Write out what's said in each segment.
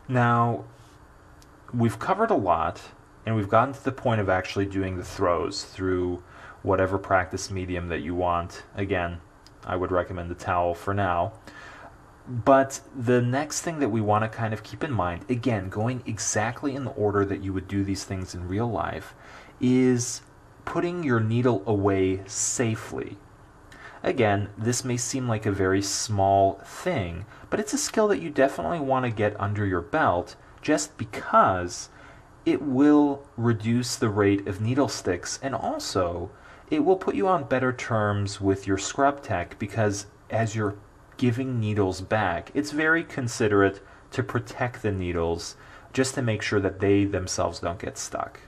Now, we've covered a lot, and we've gotten to the point of actually doing the throws through whatever practice medium that you want. Again, I would recommend the towel for now. But the next thing that we want to kind of keep in mind, again, going exactly in the order that you would do these things in real life, is putting your needle away safely. Again, this may seem like a very small thing, but it's a skill that you definitely want to get under your belt just because it will reduce the rate of needle sticks, and also it will put you on better terms with your scrub tech because as you're giving needles back, it's very considerate to protect the needles just to make sure that they themselves don't get stuck.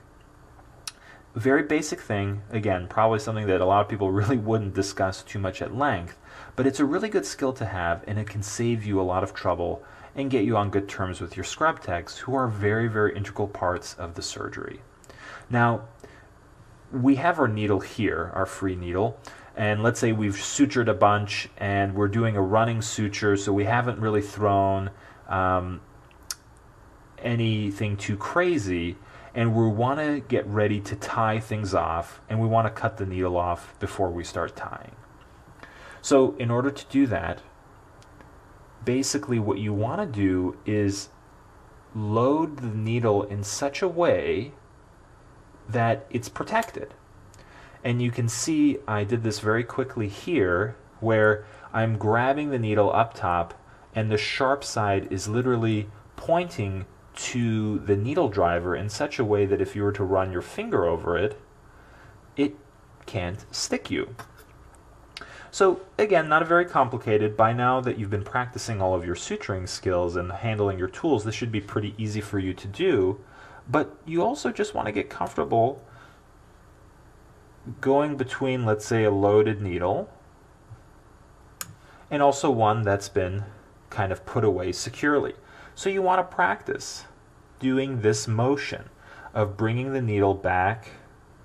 Very basic thing, again, probably something that a lot of people really wouldn't discuss too much at length, but it's a really good skill to have, and it can save you a lot of trouble and get you on good terms with your scrub techs, who are very, very integral parts of the surgery. Now, we have our needle here, our free needle, and let's say we've sutured a bunch and we're doing a running suture, so we haven't really thrown anything too crazy, and we want to get ready to tie things off, and we want to cut the needle off before we start tying. So in order to do that, basically what you want to do is load the needle in such a way that it's protected. And you can see I did this very quickly here, where I'm grabbing the needle up top and the sharp side is literally pointing to the needle driver in such a way that if you were to run your finger over it, it can't stick you. So again, not a very complicated. By now that you've been practicing all of your suturing skills and handling your tools, this should be pretty easy for you to do. But you also just want to get comfortable going between, let's say, a loaded needle and also one that's been kind of put away securely. So you want to practice doing this motion of bringing the needle back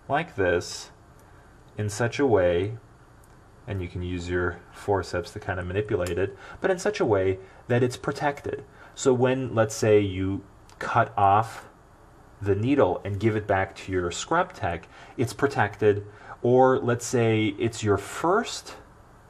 like this in such a way, and you can use your forceps to kind of manipulate it, but in such a way that it's protected. So when, let's say, you cut off the needle and give it back to your scrub tech, it's protected. Or let's say it's your first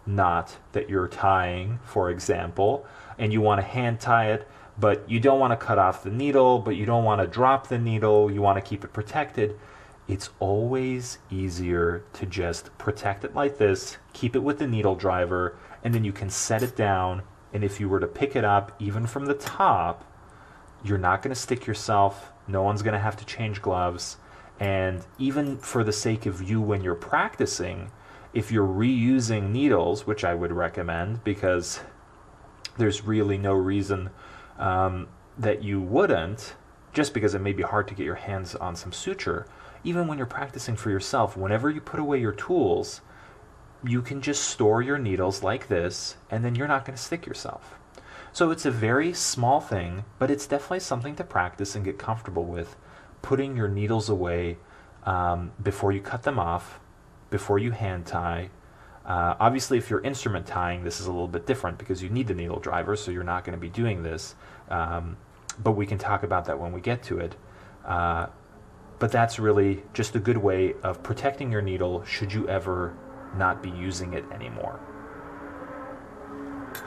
knot that you're tying, for example, and you want to hand tie it, but you don't want to cut off the needle, but you don't want to drop the needle, you want to keep it protected. It's always easier to just protect it like this, keep it with the needle driver, and then you can set it down, and if you were to pick it up even from the top, you're not going to stick yourself, no one's going to have to change gloves, and even for the sake of you when you're practicing, if you're reusing needles, which I would recommend because there's really no reason that you wouldn't, just because it may be hard to get your hands on some suture, even when you're practicing for yourself, whenever you put away your tools, you can just store your needles like this, and then you're not going to stick yourself. So it's a very small thing, but it's definitely something to practice and get comfortable with, putting your needles away before you cut them off, before you hand tie. Obviously, if you're instrument tying, this is a little bit different because you need the needle driver, so you're not going to be doing this. But we can talk about that when we get to it. But that's really just a good way of protecting your needle should you ever not be using it anymore.